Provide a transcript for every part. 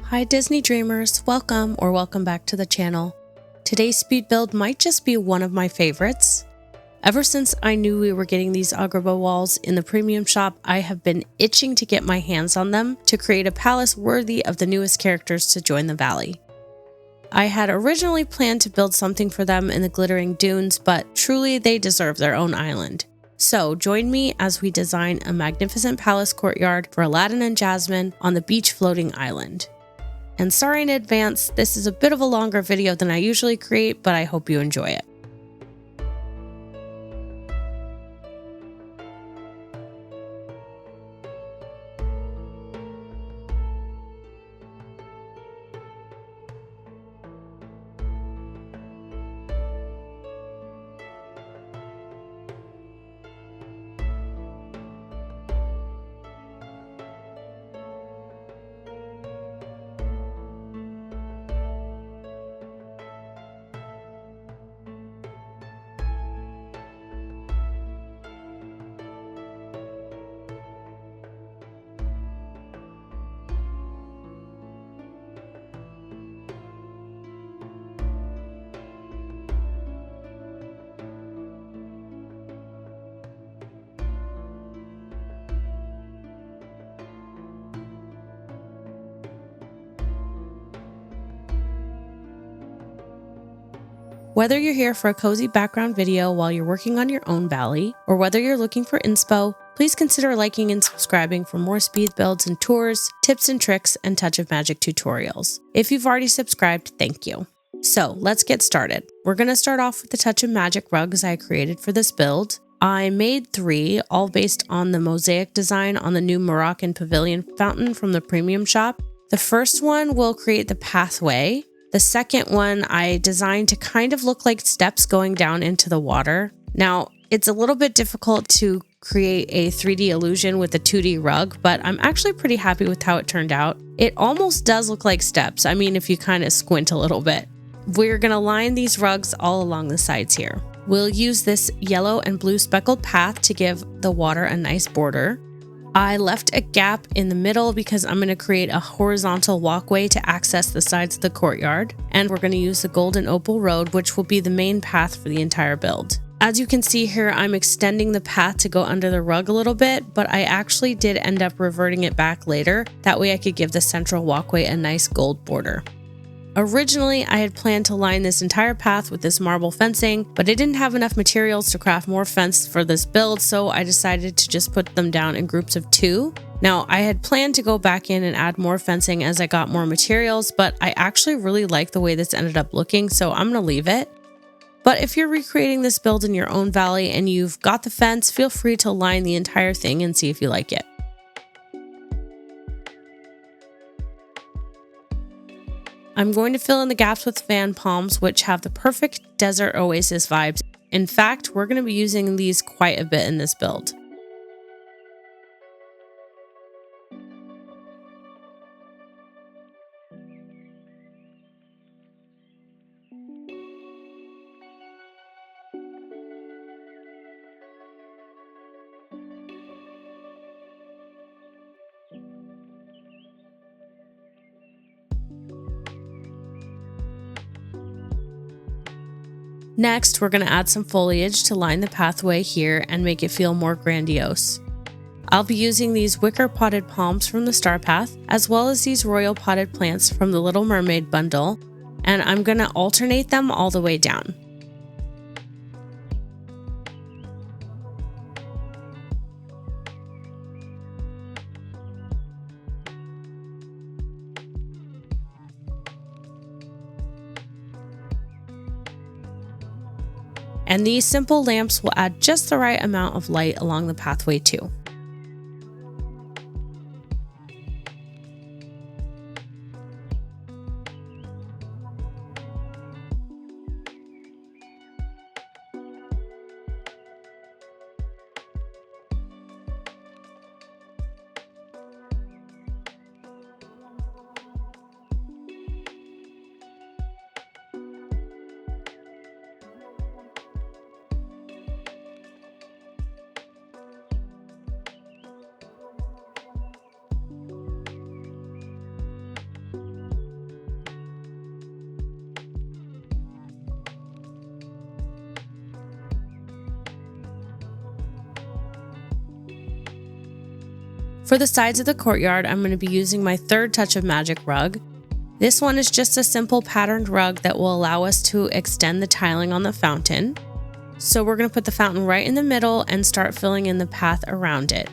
Hi Disney Dreamers, welcome back to the channel. Today's speed build might just be one of my favorites. Ever since I knew we were getting these Agrabah walls in the premium shop, I have been itching to get my hands on them to create a palace worthy of the newest characters to join the valley. I had originally planned to build something for them in the Glittering Dunes, but truly they deserve their own island. So join me as we design a magnificent palace courtyard for Aladdin and Jasmine on the beach floating island. And sorry in advance, this is a bit of a longer video than I usually create, but I hope you enjoy it. Whether you're here for a cozy background video while you're working on your own valley, or whether you're looking for inspo, please consider liking and subscribing for more speed builds and tours, tips and tricks, and touch of magic tutorials. If you've already subscribed, thank you. So let's get started. We're going to start off with the touch of magic rugs I created for this build. I made 3, all based on the mosaic design on the new Moroccan pavilion fountain from the premium shop. The first one will create the pathway. The second one I designed to kind of look like steps going down into the water. Now, it's a little bit difficult to create a 3D illusion with a 2D rug, but I'm actually pretty happy with how it turned out. It almost does look like steps. I mean, if you kind of squint a little bit. We're going to line these rugs all along the sides here. We'll use this yellow and blue speckled path to give the water a nice border. I left a gap in the middle because I'm going to create a horizontal walkway to access the sides of the courtyard. And we're going to use the golden opal road, which will be the main path for the entire build. As you can see here, I'm extending the path to go under the rug a little bit, but I actually did end up reverting it back later. That way I could give the central walkway a nice gold border. Originally, I had planned to line this entire path with this marble fencing, but I didn't have enough materials to craft more fence for this build, so I decided to just put them down in groups of 2. Now, I had planned to go back in and add more fencing as I got more materials, but I actually really like the way this ended up looking, so I'm going to leave it. But if you're recreating this build in your own valley and you've got the fence, feel free to line the entire thing and see if you like it. I'm going to fill in the gaps with fan palms, which have the perfect desert oasis vibes. In fact, we're going to be using these quite a bit in this build. Next, we're going to add some foliage to line the pathway here and make it feel more grandiose. I'll be using these wicker potted palms from the Star Path, as well as these royal potted plants from the Little Mermaid bundle, and I'm going to alternate them all the way down. And these simple lamps will add just the right amount of light along the pathway too. For the sides of the courtyard, I'm going to be using my third Touch of Magic rug. This one is just a simple patterned rug that will allow us to extend the tiling on the fountain. So we're going to put the fountain right in the middle and start filling in the path around it.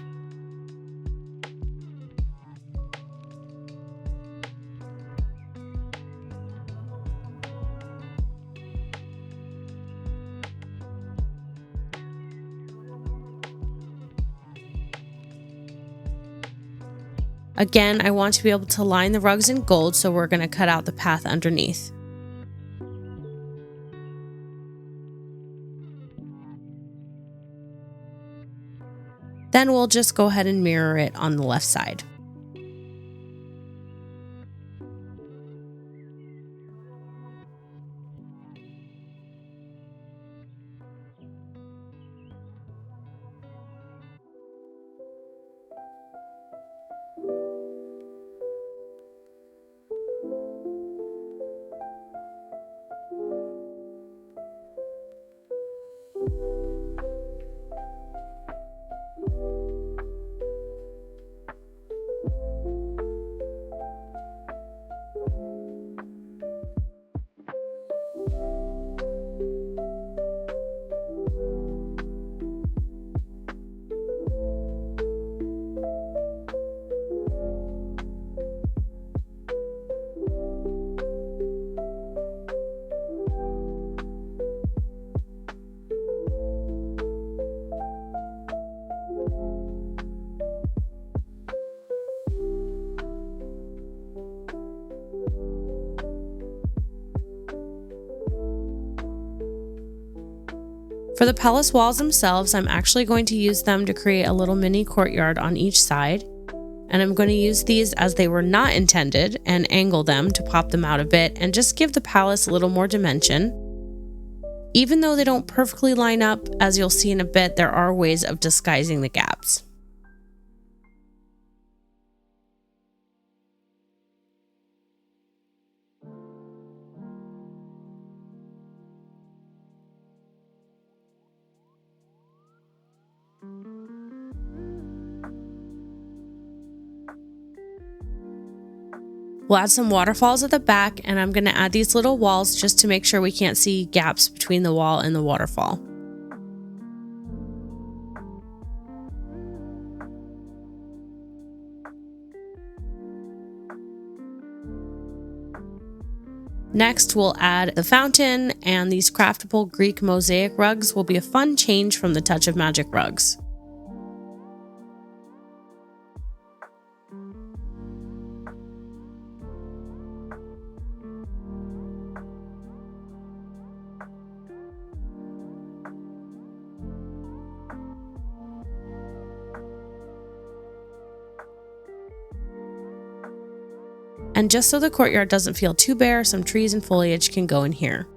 Again, I want to be able to line the rugs in gold, so we're going to cut out the path underneath. Then we'll just go ahead and mirror it on the left side. For the palace walls themselves, I'm actually going to use them to create a little mini courtyard on each side. And I'm going to use these as they were not intended and angle them to pop them out a bit and just give the palace a little more dimension. Even though they don't perfectly line up, as you'll see in a bit, there are ways of disguising the gaps. We'll add some waterfalls at the back, and I'm going to add these little walls just to make sure we can't see gaps between the wall and the waterfall. Next, we'll add the fountain, and these craftable Greek mosaic rugs will be a fun change from the Touch of Magic rugs. And just so the courtyard doesn't feel too bare, some trees and foliage can go in here.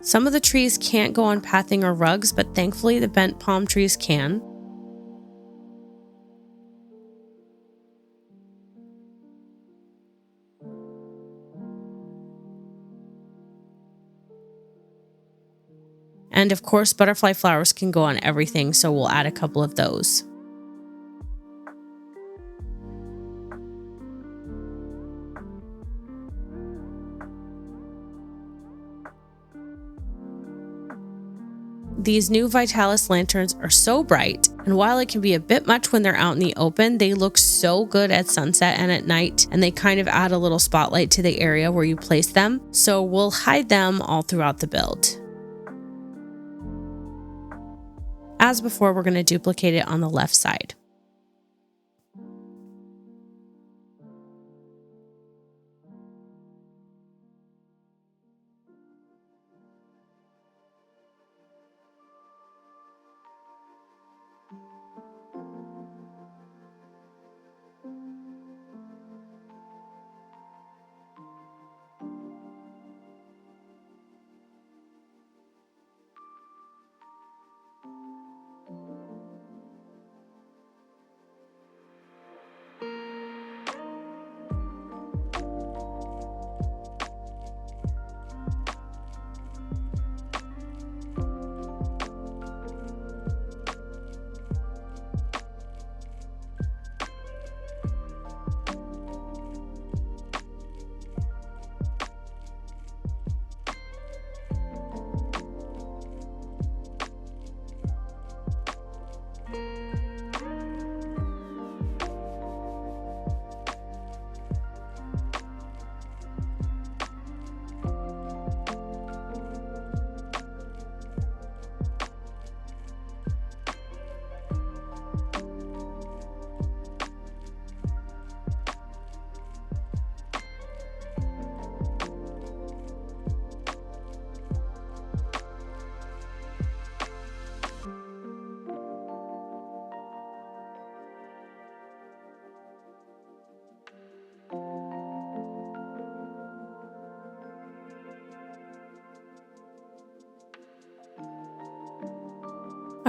Some of the trees can't go on pathing or rugs, but thankfully the bent palm trees can. And of course, butterfly flowers can go on everything, so we'll add a couple of those. These new Vitalis lanterns are so bright, and while it can be a bit much when they're out in the open, they look so good at sunset and at night, and they kind of add a little spotlight to the area where you place them, so we'll hide them all throughout the build. As before, we're going to duplicate it on the left side.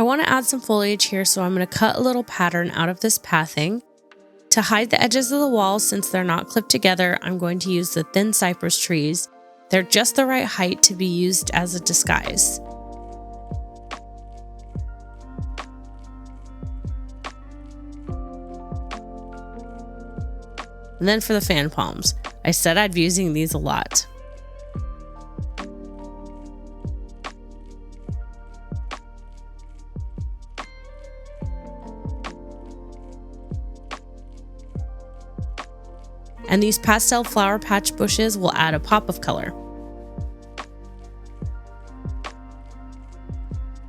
want to add some foliage here, so I'm going to cut a little pattern out of this pathing. To hide the edges of the walls, since they're not clipped together, I'm going to use the thin cypress trees. They're just the right height to be used as a disguise. And then for the fan palms, I said I'd be using these a lot. And these pastel flower patch bushes will add a pop of color.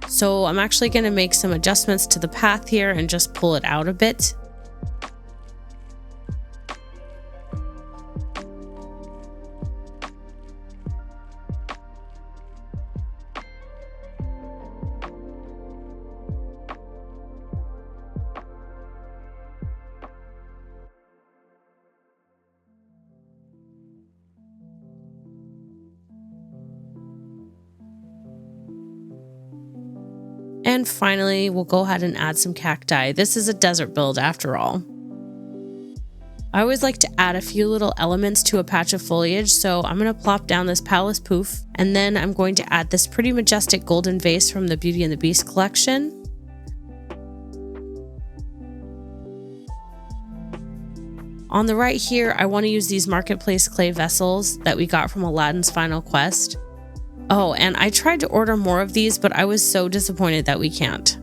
So I'm actually going to make some adjustments to the path here and just pull it out a bit. And finally, we'll go ahead and add some cacti. This is a desert build after all. I always like to add a few little elements to a patch of foliage, so I'm going to plop down this palace poof, and then I'm going to add this pretty majestic golden vase from the Beauty and the Beast collection. On the right here, I want to use these marketplace clay vessels that we got from Aladdin's final quest. Oh, and I tried to order more of these, but I was so disappointed that we can't.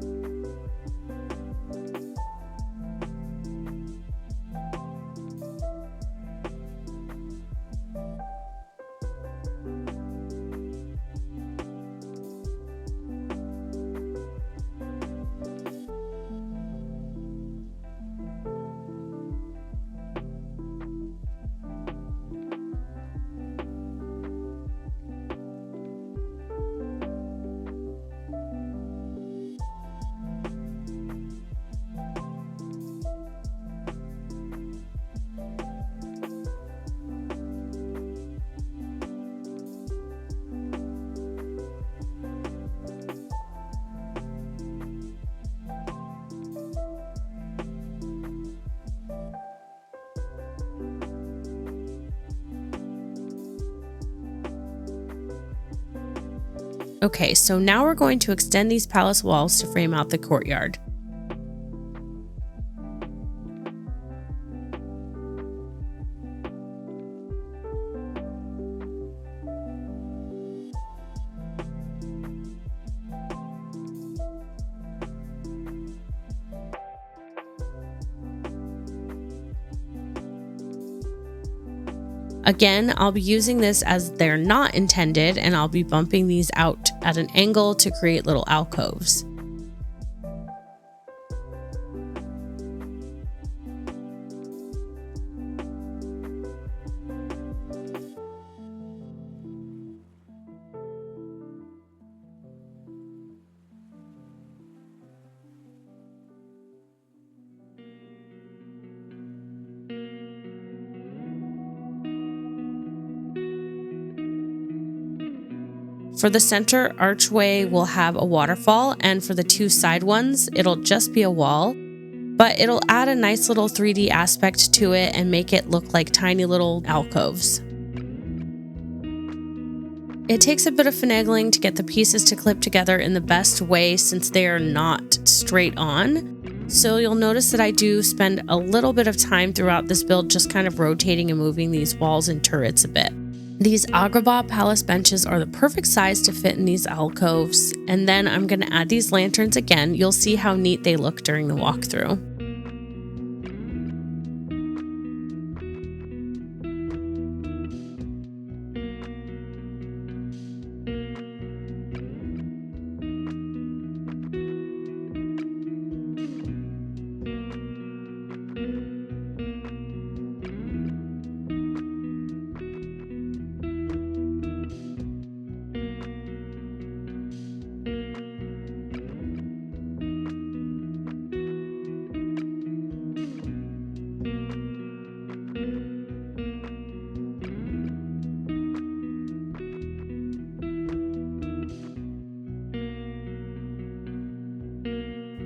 Okay, so now we're going to extend these palace walls to frame out the courtyard. Again, I'll be using this as they're not intended, and I'll be bumping these out at an angle to create little alcoves. For the center archway, we'll have a waterfall, and for the two side ones, it'll just be a wall, but it'll add a nice little 3D aspect to it and make it look like tiny little alcoves. It takes a bit of finagling to get the pieces to clip together in the best way since they are not straight on. So you'll notice that I do spend a little bit of time throughout this build just kind of rotating and moving these walls and turrets a bit. These Agrabah palace benches are the perfect size to fit in these alcoves, and then I'm going to add these lanterns again. You'll see how neat they look during the walkthrough.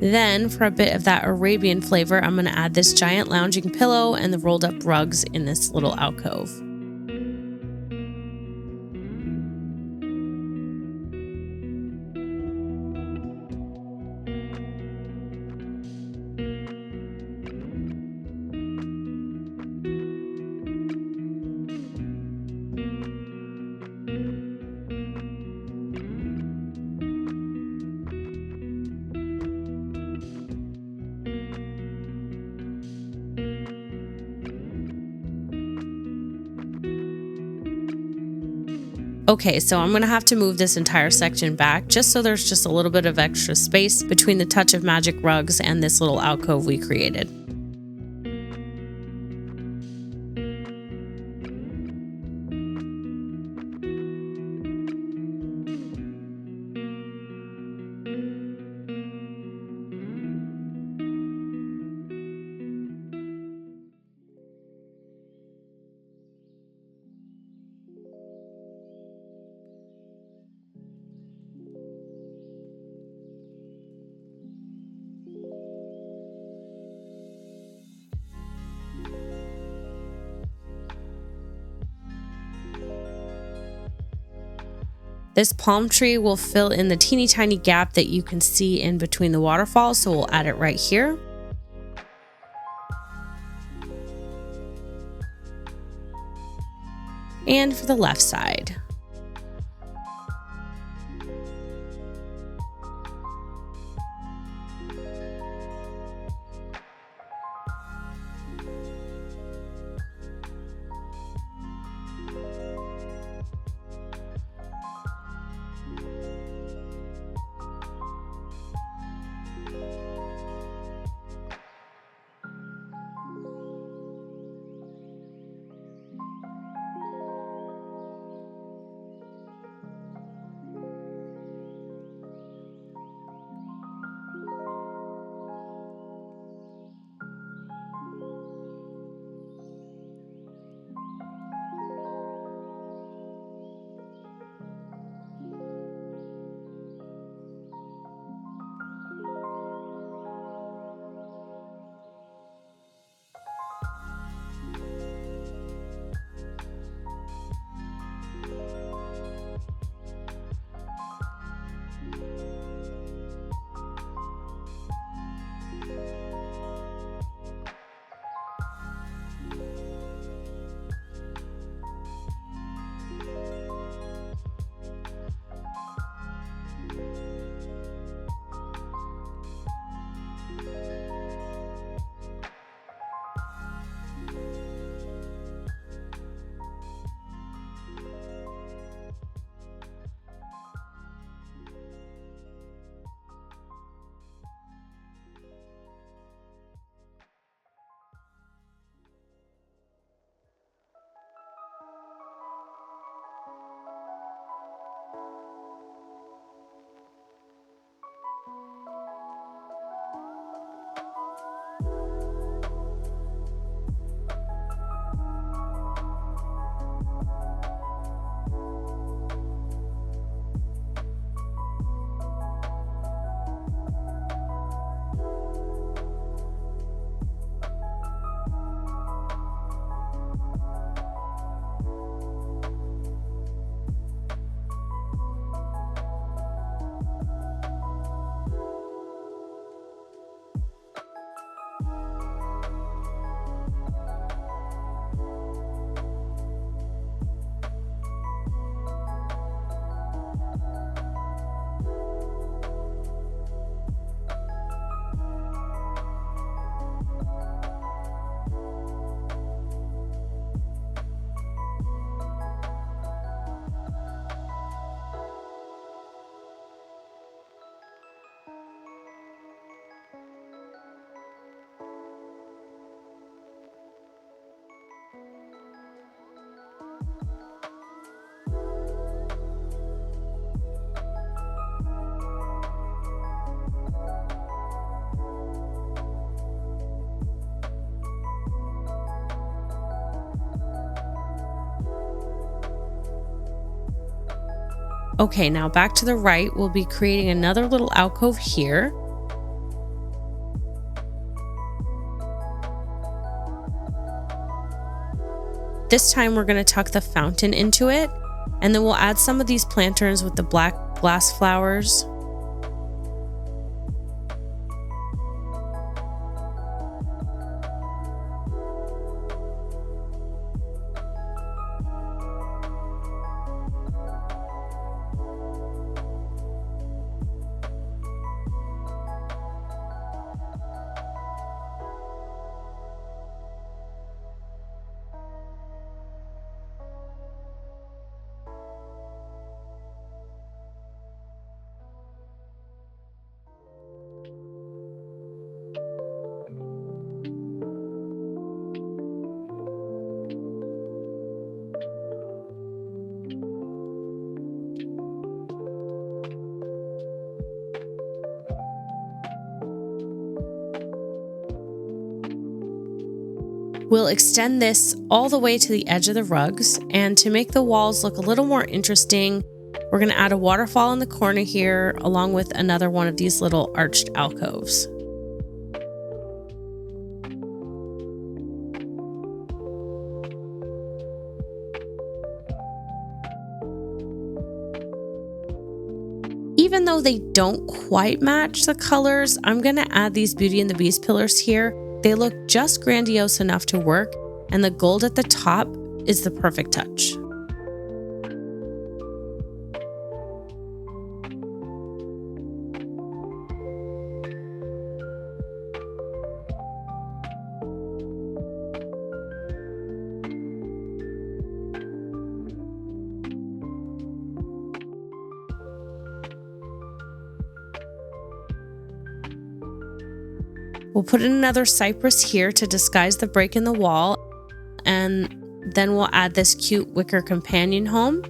Then for a bit of that Arabian flavor, I'm going to add this giant lounging pillow and the rolled up rugs in this little alcove. Okay, so I'm going to have to move this entire section back just so there's just a little bit of extra space between the Touch of Magic rugs and this little alcove we created. This palm tree will fill in the teeny tiny gap that you can see in between the waterfalls, so we'll add it right here. And for the left side. Okay, now back to the right, we'll be creating another little alcove here. This time we're going to tuck the fountain into it, and then we'll add some of these planterns with the black glass flowers. We'll extend this all the way to the edge of the rugs, and to make the walls look a little more interesting, we're going to add a waterfall in the corner here, along with another one of these little arched alcoves. Even though they don't quite match the colors, I'm going to add these Beauty and the Beast pillars here. They look just grandiose enough to work, and the gold at the top is the perfect touch. We'll put in another cypress here to disguise the break in the wall, and then we'll add this cute wicker companion home.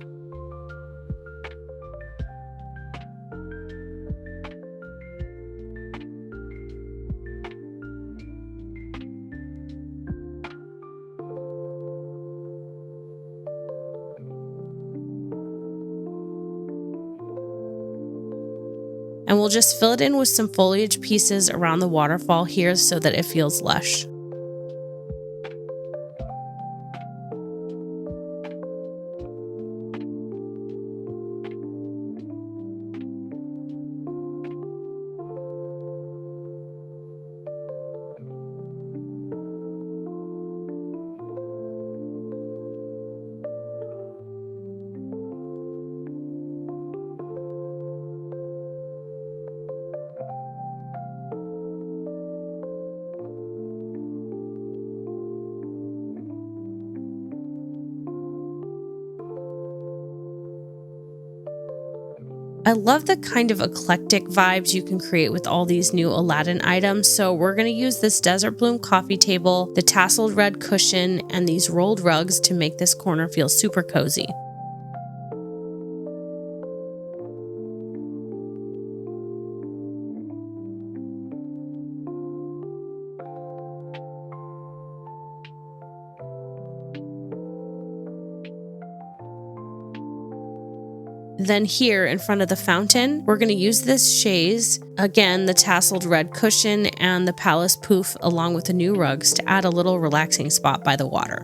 And we'll just fill it in with some foliage pieces around the waterfall here so that it feels lush. I love the kind of eclectic vibes you can create with all these new Aladdin items, so we're going to use this desert bloom coffee table, the tasseled red cushion, and these rolled rugs to make this corner feel super cozy. Then here in front of the fountain, we're going to use this chaise, again the tasseled red cushion and the palace poof along with the new rugs to add a little relaxing spot by the water.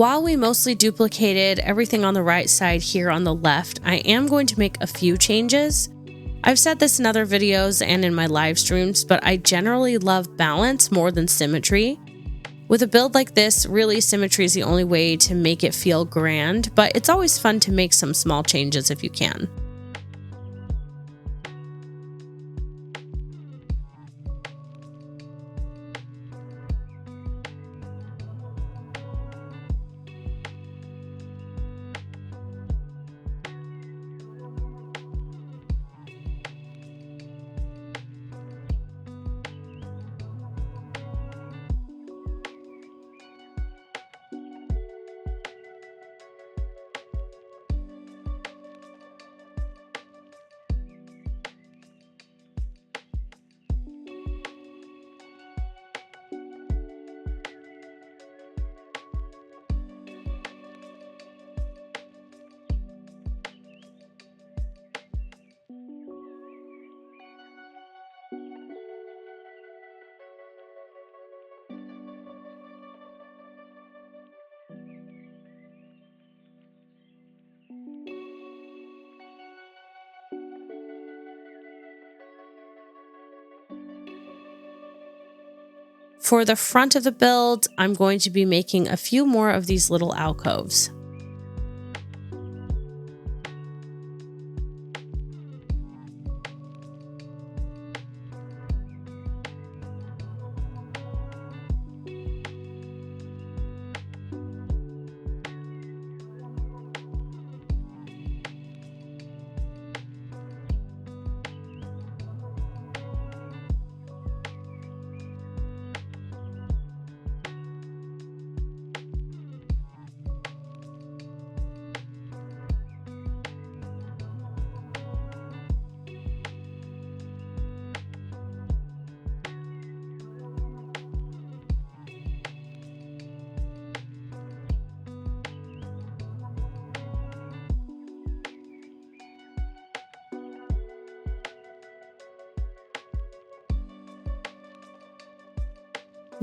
While we mostly duplicated everything on the right side here on the left, I am going to make a few changes. I've said this in other videos and in my live streams, but I generally love balance more than symmetry. With a build like this, really symmetry is the only way to make it feel grand, but it's always fun to make some small changes if you can. For the front of the build, I'm going to be making a few more of these little alcoves.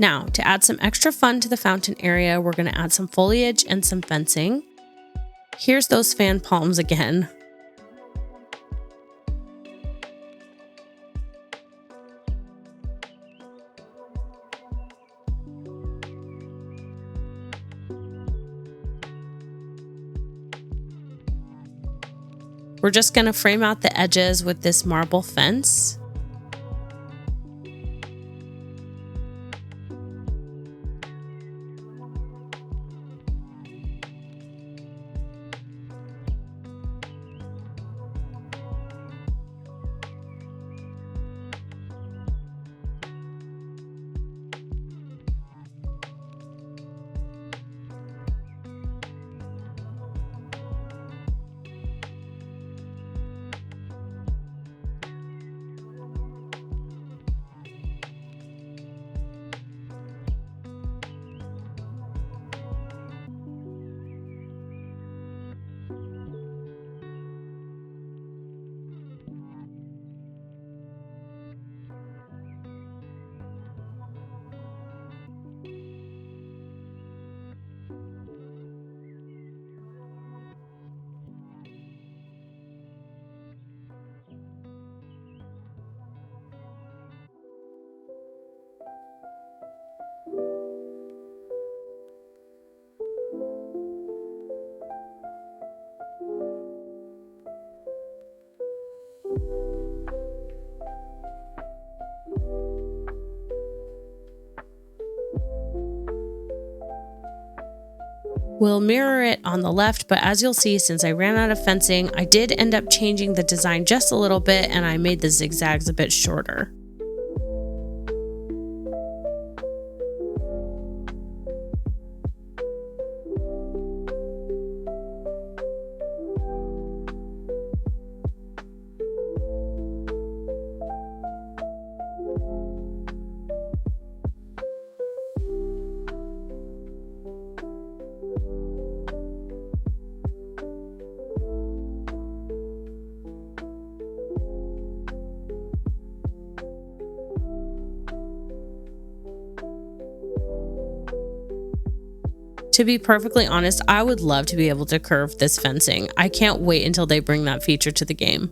Now, to add some extra fun to the fountain area, we're going to add some foliage and some fencing. Here's those fan palms again. We're just going to frame out the edges with this marble fence. We'll mirror it on the left, but as you'll see, since I ran out of fencing, I did end up changing the design just a little bit and I made the zigzags a bit shorter. To be perfectly honest, I would love to be able to curve this fencing. I can't wait until they bring that feature to the game.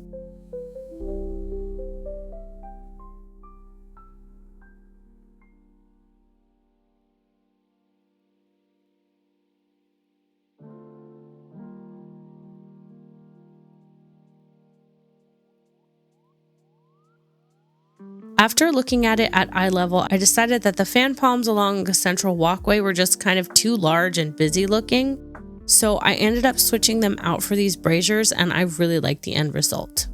After looking at it at eye level, I decided that the fan palms along the central walkway were just kind of too large and busy looking, so I ended up switching them out for these braziers, and I really like the end result.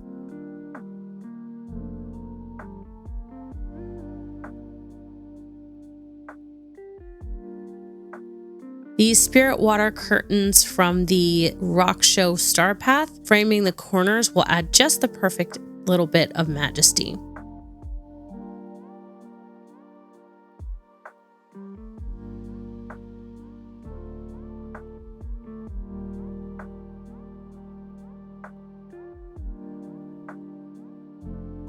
These spirit water curtains from the rock show star path framing the corners will add just the perfect little bit of majesty.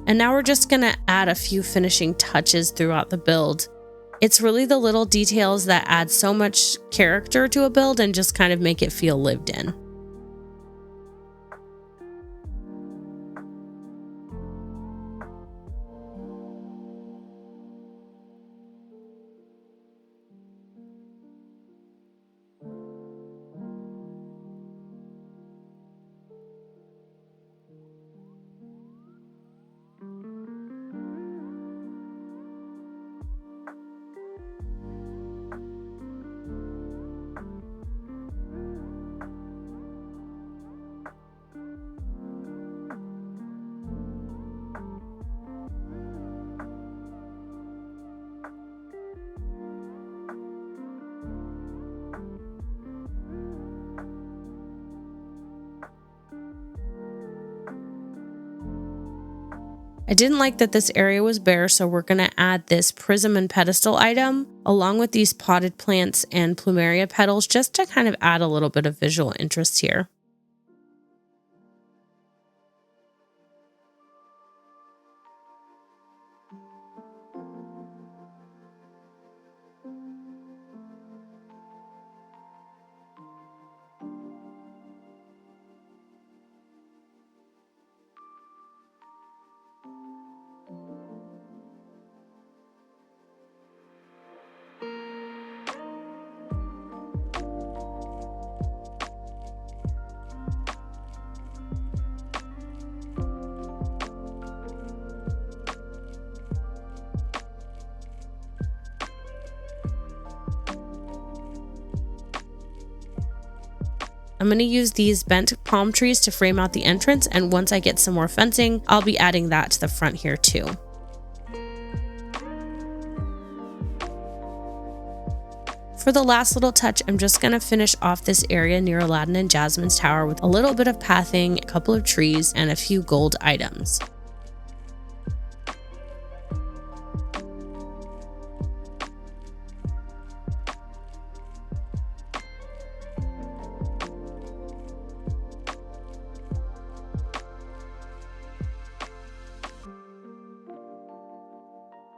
And now we're just going to add a few finishing touches throughout the build. It's really the little details that add so much character to a build and just kind of make it feel lived in. I didn't like that this area was bare, so we're going to add this prism and pedestal item along with these potted plants and plumeria petals just to kind of add a little bit of visual interest here. I'm going to use these bent palm trees to frame out the entrance, and once I get some more fencing, I'll be adding that to the front here too. For the last little touch, I'm just going to finish off this area near Aladdin and Jasmine's tower with a little bit of pathing, a couple of trees, and a few gold items.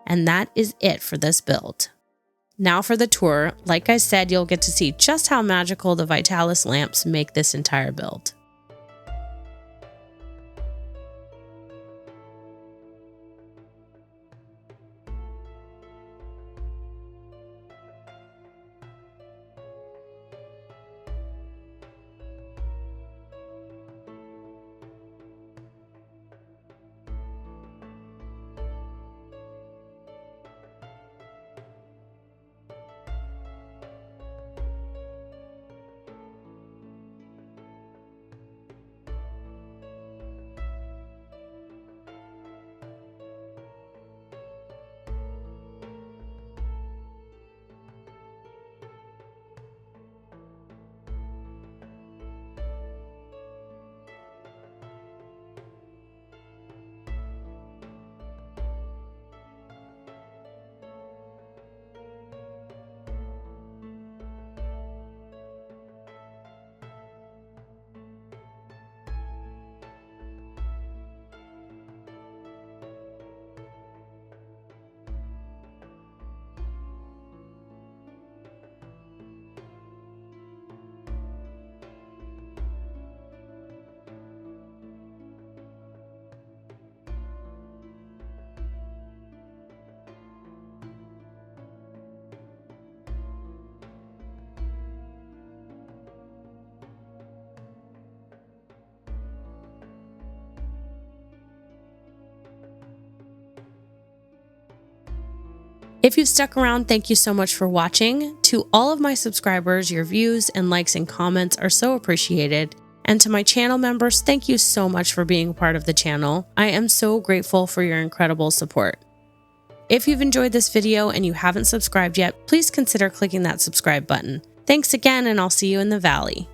And that is it for this build. Now for the tour. Like I said, you'll get to see just how magical the Vitalis lamps make this entire build. If you've stuck around, thank you so much for watching. To all of my subscribers, your views and likes and comments are so appreciated. And to my channel members, thank you so much for being a part of the channel. I am so grateful for your incredible support. If you've enjoyed this video and you haven't subscribed yet, please consider clicking that subscribe button. Thanks again, and I'll see you in the valley.